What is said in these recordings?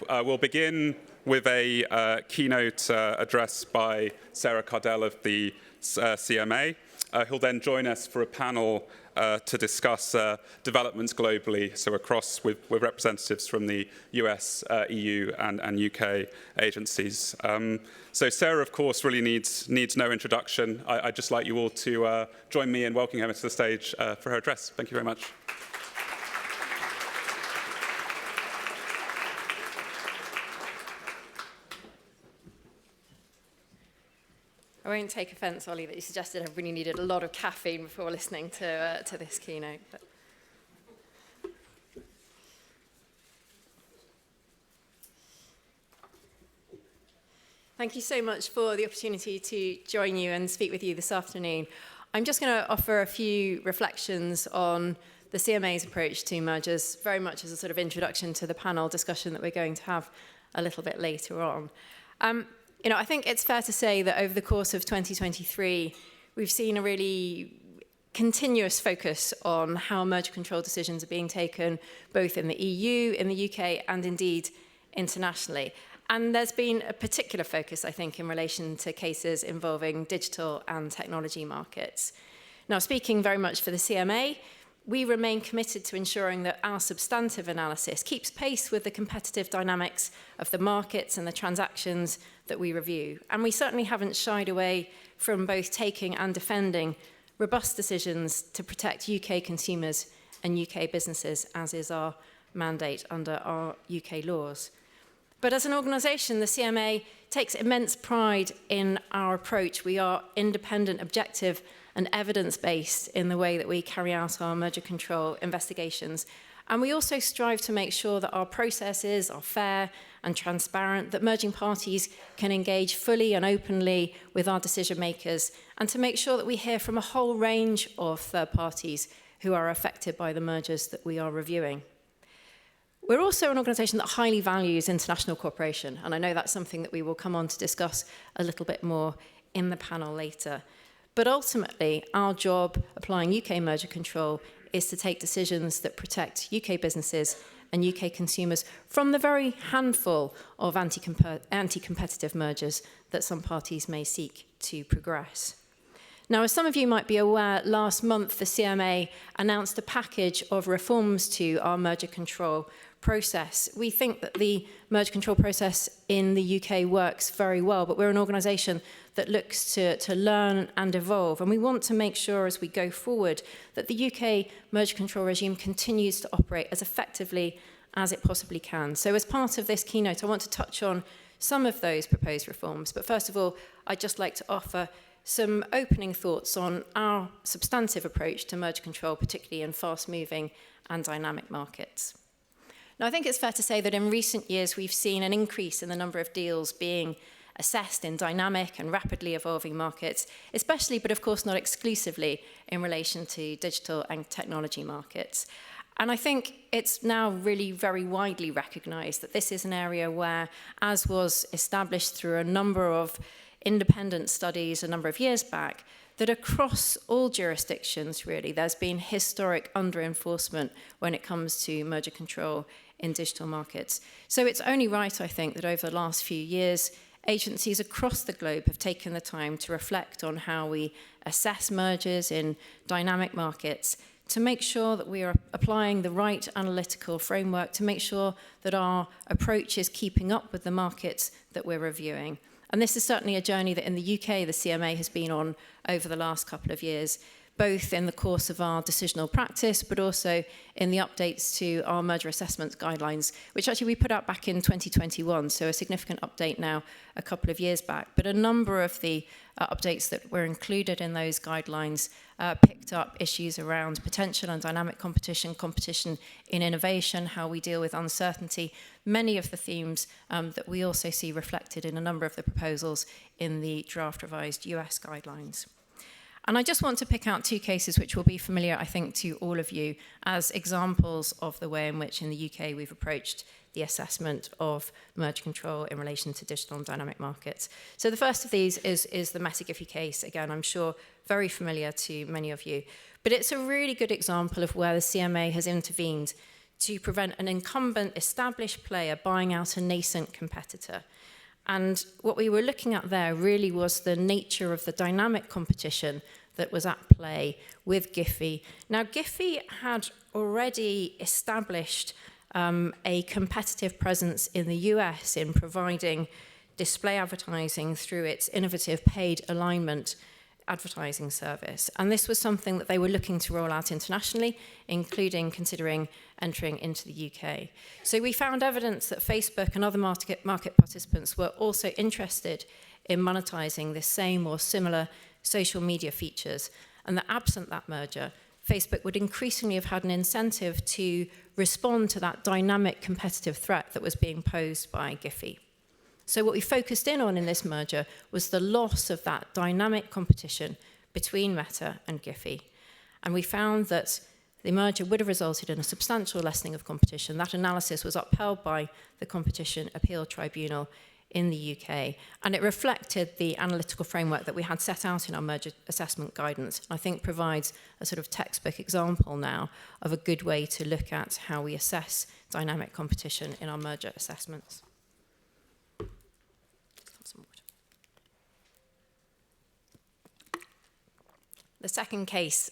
We'll begin with a keynote address by Sarah Cardell of the CMA, who'll then join us for a panel to discuss developments globally, so across with representatives from the US, EU, and UK agencies. So Sarah, of course, really needs no introduction. I'd just like you all to join me in welcoming her to the stage for her address. Thank you very much. I won't take offence, Ollie, that you suggested everybody needed a lot of caffeine before listening to this keynote. But thank you so much for the opportunity to join you and speak with you this afternoon. I'm just going to offer a few reflections on the CMA's approach to mergers, very much as a sort of introduction to the panel discussion that we're going to have a little bit later on. I think it's fair to say that over the course of 2023, we've seen a really continuous focus on how merger control decisions are being taken, both in the EU, in the UK, and indeed internationally. And there's been a particular focus, I think, in relation to cases involving digital and technology markets. Now, speaking very much for the CMA, we remain committed to ensuring that our substantive analysis keeps pace with the competitive dynamics of the markets and the transactions that we review. And we certainly haven't shied away from both taking and defending robust decisions to protect UK consumers and UK businesses, as is our mandate under our UK laws. But as an organisation, the CMA takes immense pride in our approach. We are independent, objective, and evidence-based in the way that we carry out our merger control investigations. And we also strive to make sure that our processes are fair and transparent, that merging parties can engage fully and openly with our decision makers, and to make sure that we hear from a whole range of third parties who are affected by the mergers that we are reviewing. We're also an organisation that highly values international cooperation, and I know that's something that we will come on to discuss a little bit more in the panel later. But ultimately, our job applying UK merger control is to take decisions that protect UK businesses and UK consumers from the very handful of anti-competitive mergers that some parties may seek to progress. Now, as some of you might be aware, last month the CMA announced a package of reforms to our merger control process. We think that the merger control process in the UK works very well, but we're an organisation that looks to learn and evolve. And we want to make sure as we go forward that the UK merger control regime continues to operate as effectively as it possibly can. So as part of this keynote, I want to touch on some of those proposed reforms. But first of all, I'd just like to offer some opening thoughts on our substantive approach to merger control, particularly in fast-moving and dynamic markets. Now, I think it's fair to say that in recent years, we've seen an increase in the number of deals being assessed in dynamic and rapidly evolving markets, especially, but of course not exclusively, in relation to digital and technology markets. And I think it's now really very widely recognised that this is an area where, as was established through a number of independent studies a number of years back, that across all jurisdictions, really, there's been historic under-enforcement when it comes to merger control in digital markets. So it's only right, I think, that over the last few years, agencies across the globe have taken the time to reflect on how we assess mergers in dynamic markets to make sure that we are applying the right analytical framework, to make sure that our approach is keeping up with the markets that we're reviewing. And this is certainly a journey that in the UK, the CMA has been on over the last couple of years, both in the course of our decisional practice, but also in the updates to our merger assessment guidelines, which actually we put out back in 2021, so a significant update now a couple of years back. But a number of the updates that were included in those guidelines picked up issues around potential and dynamic competition, competition in innovation, how we deal with uncertainty, many of the themes that we also see reflected in a number of the proposals in the draft revised US guidelines. And I just want to pick out two cases which will be familiar, I think, to all of you as examples of the way in which in the UK we've approached the assessment of merger control in relation to digital and dynamic markets. So the first of these is the Metagiffy case. Again, I'm sure very familiar to many of you. But it's a really good example of where the CMA has intervened to prevent an incumbent established player buying out a nascent competitor. And what we were looking at there really was the nature of the dynamic competition that was at play with Giphy. Now, Giphy had already established a competitive presence in the US in providing display advertising through its innovative paid alignment advertising service. And this was something that they were looking to roll out internationally, including considering entering into the UK. So we found evidence that Facebook and other market participants were also interested in monetizing this same or similar social media features, and that absent that merger, Facebook would increasingly have had an incentive to respond to that dynamic competitive threat that was being posed by Giphy. So what we focused in on in this merger was the loss of that dynamic competition between Meta and Giphy. And we found that the merger would have resulted in a substantial lessening of competition. That analysis was upheld by the Competition Appeal Tribunal in the UK, and it reflected the analytical framework that we had set out in our merger assessment guidance. I think provides a sort of textbook example now of a good way to look at how we assess dynamic competition in our merger assessments. The second case,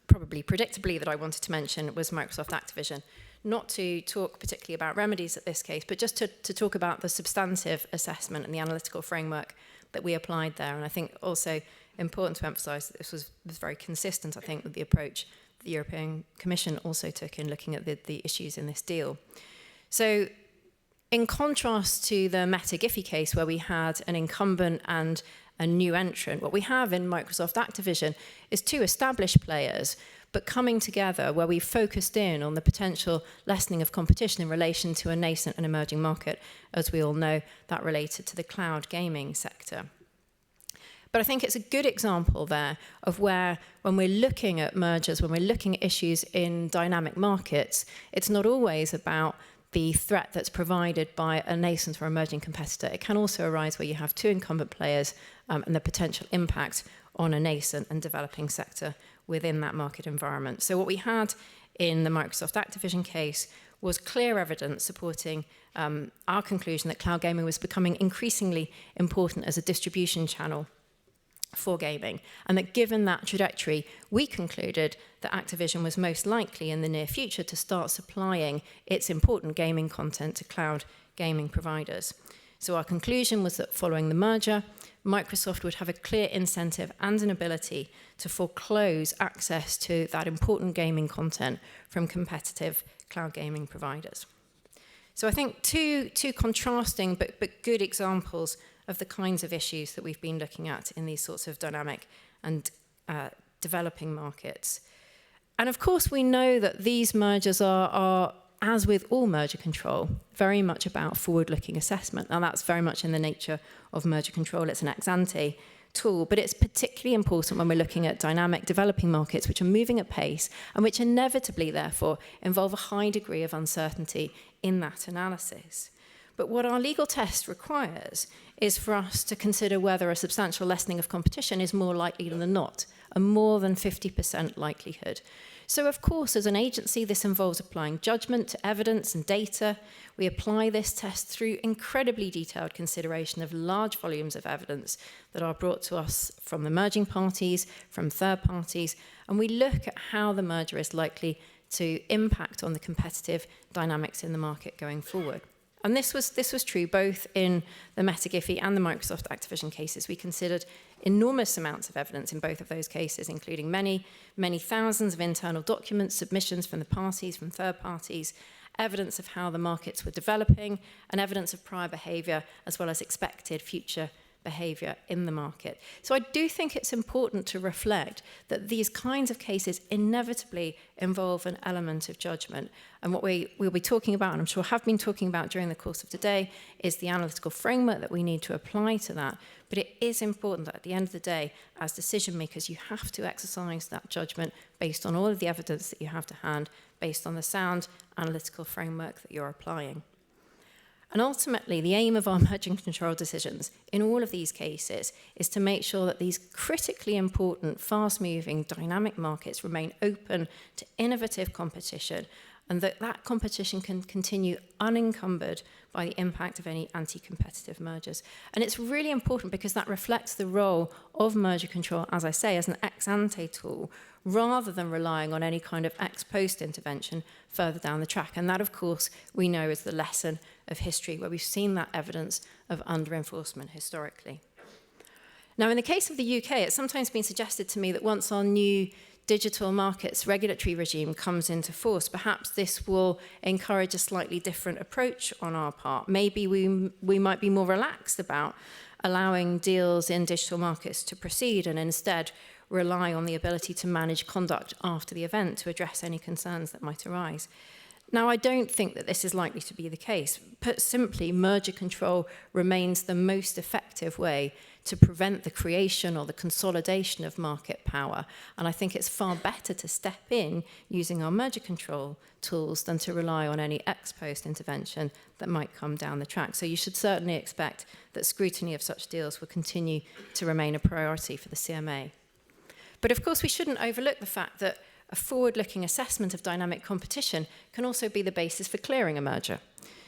probably predictably, that I wanted to mention was Microsoft Activision. Not to talk particularly about remedies at this case, but just to talk about the substantive assessment and the analytical framework that we applied there. And I think also important to emphasize that this was very consistent, I think, with the approach the European Commission also took in looking at the issues in this deal. So in contrast to the Meta Giphy case, where we had an incumbent and a new entrant, what we have in Microsoft Activision is two established players, but coming together where we focused in on the potential lessening of competition in relation to a nascent and emerging market. As we all know, that related to the cloud gaming sector. But I think it's a good example there of where, when we're looking at mergers, when we're looking at issues in dynamic markets, it's not always about the threat that's provided by a nascent or emerging competitor. It can also arise where you have two incumbent players and the potential impact on a nascent and developing sector within that market environment. So what we had in the Microsoft Activision case was clear evidence supporting our conclusion that cloud gaming was becoming increasingly important as a distribution channel for gaming, and that given that trajectory, we concluded that Activision was most likely in the near future to start supplying its important gaming content to cloud gaming providers. So our conclusion was that following the merger, Microsoft would have a clear incentive and an ability to foreclose access to that important gaming content from competitive cloud gaming providers. So I think two contrasting but good examples of the kinds of issues that we've been looking at in these sorts of dynamic and developing markets. And of course, we know that these mergers are, as with all merger control, very much about forward-looking assessment. Now, that's very much in the nature of merger control. It's an ex-ante tool, but it's particularly important when we're looking at dynamic developing markets which are moving at pace and which inevitably, therefore, involve a high degree of uncertainty in that analysis. But what our legal test requires is for us to consider whether a substantial lessening of competition is more likely than not, a more than 50% likelihood. So, of course, as an agency, this involves applying judgment to evidence and data. We apply this test through incredibly detailed consideration of large volumes of evidence that are brought to us from the merging parties, from third parties, and we look at how the merger is likely to impact on the competitive dynamics in the market going forward. And this was true both in the Meta Giphy and the Microsoft Activision cases. We considered enormous amounts of evidence in both of those cases, including many, many thousands of internal documents, submissions from the parties, from third parties, evidence of how the markets were developing, and evidence of prior behaviour, as well as expected future behaviour in the market. So I do think it's important to reflect that these kinds of cases inevitably involve an element of judgment. And what we'll be talking about, and I'm sure have been talking about during the course of today, is the analytical framework that we need to apply to that. But it is important that at the end of the day, as decision makers, you have to exercise that judgment based on all of the evidence that you have to hand, based on the sound analytical framework that you're applying. And ultimately, the aim of our merging control decisions in all of these cases is to make sure that these critically important, fast-moving, dynamic markets remain open to innovative competition and that competition can continue unencumbered by the impact of any anti-competitive mergers. And it's really important because that reflects the role of merger control, as I say, as an ex-ante tool, rather than relying on any kind of ex-post intervention further down the track. And that, of course, we know is the lesson of history, where we've seen that evidence of under-enforcement historically. Now, in the case of the UK, it's sometimes been suggested to me that once our new digital markets regulatory regime comes into force, perhaps this will encourage a slightly different approach on our part. Maybe we might be more relaxed about allowing deals in digital markets to proceed and instead rely on the ability to manage conduct after the event to address any concerns that might arise. Now, I don't think that this is likely to be the case. Put simply, merger control remains the most effective way to prevent the creation or the consolidation of market power. And I think it's far better to step in using our merger control tools than to rely on any ex-post intervention that might come down the track. So you should certainly expect that scrutiny of such deals will continue to remain a priority for the CMA. But of course, we shouldn't overlook the fact that a forward-looking assessment of dynamic competition can also be the basis for clearing a merger.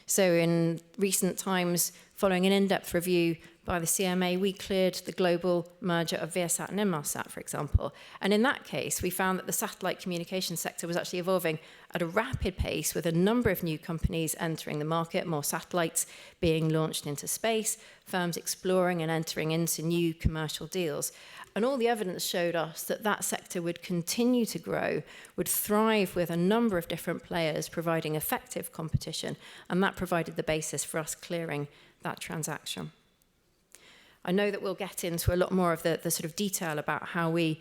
So in recent times, following an in-depth review by the CMA, we cleared the global merger of Viasat and Inmarsat, for example. And in that case, we found that the satellite communications sector was actually evolving at a rapid pace, with a number of new companies entering the market, more satellites being launched into space, firms exploring and entering into new commercial deals. And all the evidence showed us that that sector would continue to grow, would thrive with a number of different players providing effective competition, and that provided the basis for us clearing that transaction. I know that we'll get into a lot more of the sort of detail about how we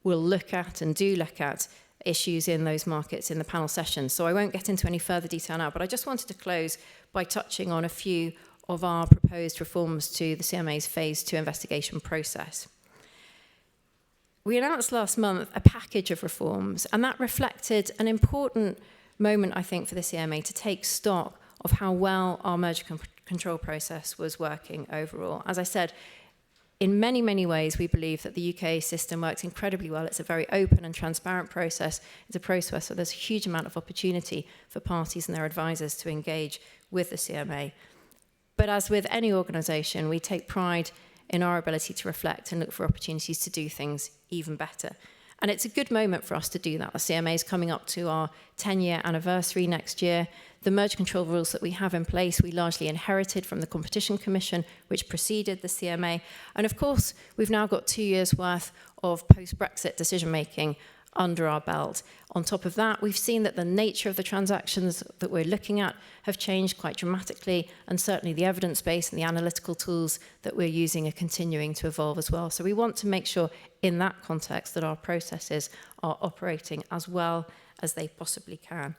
will look at and do look at issues in those markets in the panel session, so I won't get into any further detail now, but I just wanted to close by touching on a few of our proposed reforms to the CMA's Phase 2 investigation process. We announced last month a package of reforms, and that reflected an important moment, I think, for the CMA to take stock of how well our merger control process was working overall. As I said, in many, many ways, we believe that the UK system works incredibly well. It's a very open and transparent process. It's a process where there's a huge amount of opportunity for parties and their advisors to engage with the CMA. But as with any organisation, we take pride in our ability to reflect and look for opportunities to do things even better. And it's a good moment for us to do that. The CMA is coming up to our 10-year anniversary next year. The merger control rules that we have in place, we largely inherited from the Competition Commission, which preceded the CMA. And of course, we've now got 2 years' worth of post-Brexit decision-making under our belt. On top of that, we've seen that the nature of the transactions that we're looking at have changed quite dramatically, and certainly the evidence base and the analytical tools that we're using are continuing to evolve as well. So we want to make sure in that context that our processes are operating as well as they possibly can.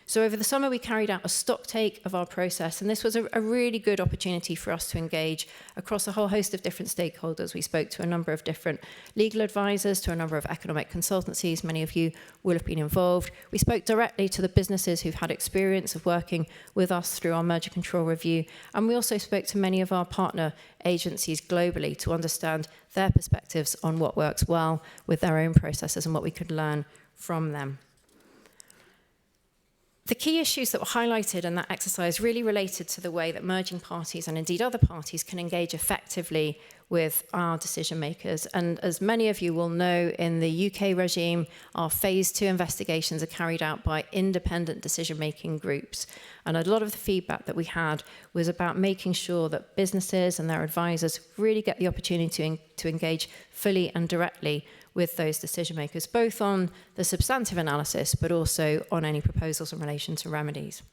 So over the summer, we carried out a stock take of our process, and this was a really good opportunity for us to engage across a whole host of different stakeholders. We spoke to a number of different legal advisors, to a number of economic consultancies. Many of you will have been involved. We spoke directly to the businesses who've had experience of working with us through our merger control review, and we also spoke to many of our partner agencies globally to understand their perspectives on what works well with their own processes and what we could learn from them. The key issues that were highlighted in that exercise really related to the way that merging parties and indeed other parties can engage effectively with our decision makers. And as many of you will know, in the UK regime, our Phase 2 investigations are carried out by independent decision-making groups. And a lot of the feedback that we had was about making sure that businesses and their advisors really get the opportunity to engage fully and directly with those decision makers, both on the substantive analysis, but also on any proposals in relation to remedies.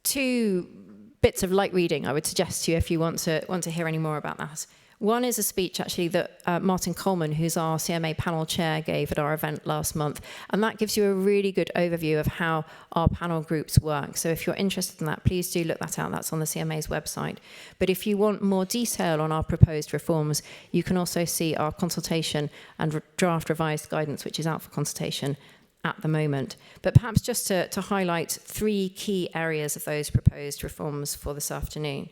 2 bits of light reading I would suggest to you if you want to hear any more about that. One is a speech, actually, that Martin Coleman, who's our CMA panel chair, gave at our event last month. And that gives you a really good overview of how our panel groups work. So if you're interested in that, please do look that out. That's on the CMA's website. But if you want more detail on our proposed reforms, you can also see our consultation and draft revised guidance, which is out for consultation at the moment. But perhaps just to highlight 3 key areas of those proposed reforms for this afternoon.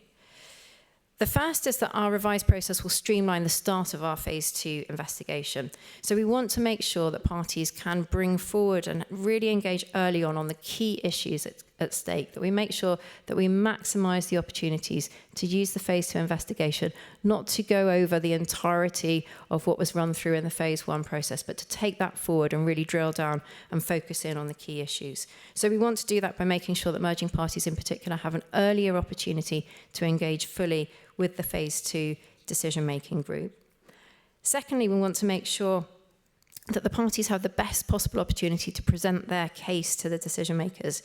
The first is that our revised process will streamline the start of our phase 2 investigation. So we want to make sure that parties can bring forward and really engage early on the key issues at stake, that we make sure that we maximise the opportunities to use the phase 2 investigation, not to go over the entirety of what was run through in the phase 1 process, but to take that forward and really drill down and focus in on the key issues. So we want to do that by making sure that merging parties in particular have an earlier opportunity to engage fully with the phase 2 decision-making group. Secondly, we want to make sure that the parties have the best possible opportunity to present their case to the decision makers.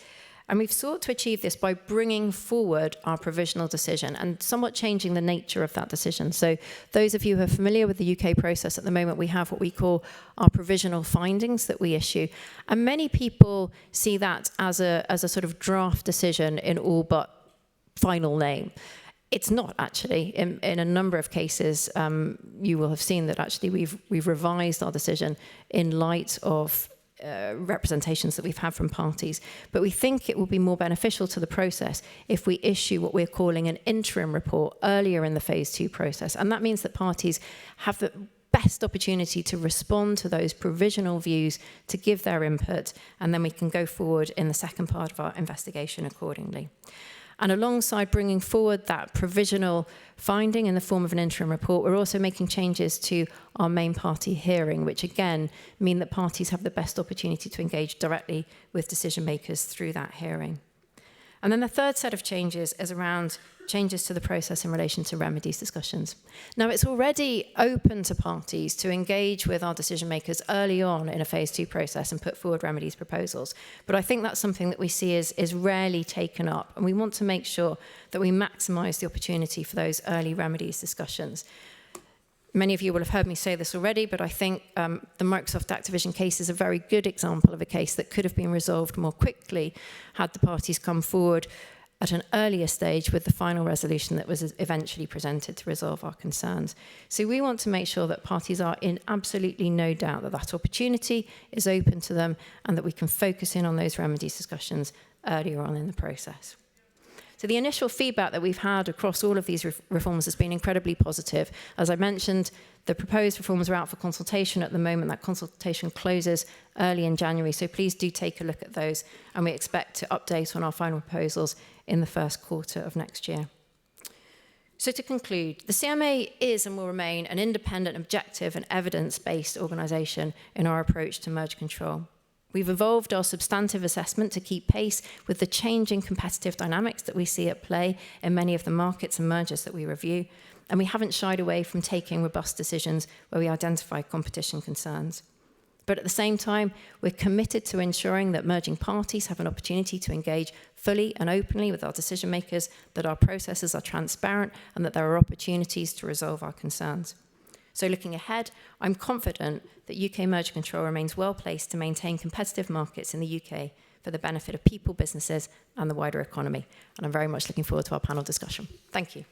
And we've sought to achieve this by bringing forward our provisional decision and somewhat changing the nature of that decision. So those of you who are familiar with the UK process at the moment, we have what we call our provisional findings that we issue. And many people see that as a sort of draft decision in all but final name. It's not actually. In a number of cases, you will have seen that actually we've revised our decision in light of representations that we've had from parties. But we think it will be more beneficial to the process if we issue what we're calling an interim report earlier in the phase 2 process. And that means that parties have the best opportunity to respond to those provisional views, to give their input, and then we can go forward in the second part of our investigation accordingly. And alongside bringing forward that provisional finding in the form of an interim report, we're also making changes to our main party hearing, which again mean that parties have the best opportunity to engage directly with decision makers through that hearing. And then the third set of changes is around changes to the process in relation to remedies discussions. Now, it's already open to parties to engage with our decision makers early on in a phase 2 process and put forward remedies proposals. But I think that's something that we see is rarely taken up. And we want to make sure that we maximise the opportunity for those early remedies discussions. Many of you will have heard me say this already, but I think the Microsoft Activision case is a very good example of a case that could have been resolved more quickly had the parties come forward at an earlier stage with the final resolution that was eventually presented to resolve our concerns. So we want to make sure that parties are in absolutely no doubt that that opportunity is open to them and that we can focus in on those remedies discussions earlier on in the process. So the initial feedback that we've had across all of these reforms has been incredibly positive. As I mentioned, the proposed reforms are out for consultation at the moment. That consultation closes early in January, so please do take a look at those, and we expect to update on our final proposals in the first quarter of next year. So to conclude, the CMA is and will remain an independent, objective and evidence-based organisation in our approach to merger control. We've evolved our substantive assessment to keep pace with the changing competitive dynamics that we see at play in many of the markets and mergers that we review, and we haven't shied away from taking robust decisions where we identify competition concerns. But at the same time, we're committed to ensuring that merging parties have an opportunity to engage fully and openly with our decision makers, that our processes are transparent, and that there are opportunities to resolve our concerns. So looking ahead, I'm confident that UK merger control remains well placed to maintain competitive markets in the UK for the benefit of people, businesses, and the wider economy. And I'm very much looking forward to our panel discussion. Thank you.